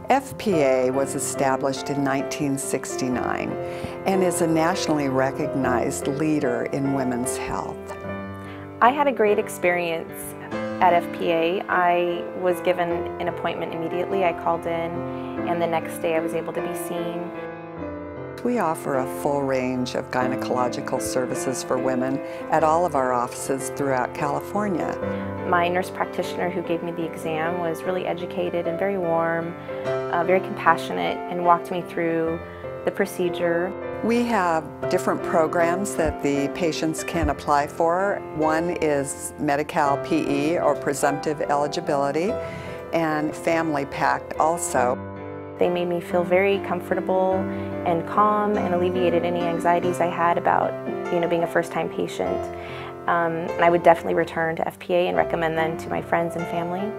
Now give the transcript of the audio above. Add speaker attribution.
Speaker 1: FPA was established in 1969 and is a nationally recognized leader in women's health.
Speaker 2: I had a great experience at FPA. I was given an appointment immediately. I called in, and the next day I was able to be seen.
Speaker 1: We offer a full range of gynecological services for women at all of our offices throughout California.
Speaker 2: My nurse practitioner who gave me the exam was really educated and very warm, very compassionate, and walked me through the procedure.
Speaker 1: We have different programs that the patients can apply for. One is Medi-Cal PE, or presumptive eligibility, and Family Pact also.
Speaker 2: They made me feel very comfortable and calm and alleviated any anxieties I had about being a first-time patient. And I would definitely return to FPA and recommend them to my friends and family.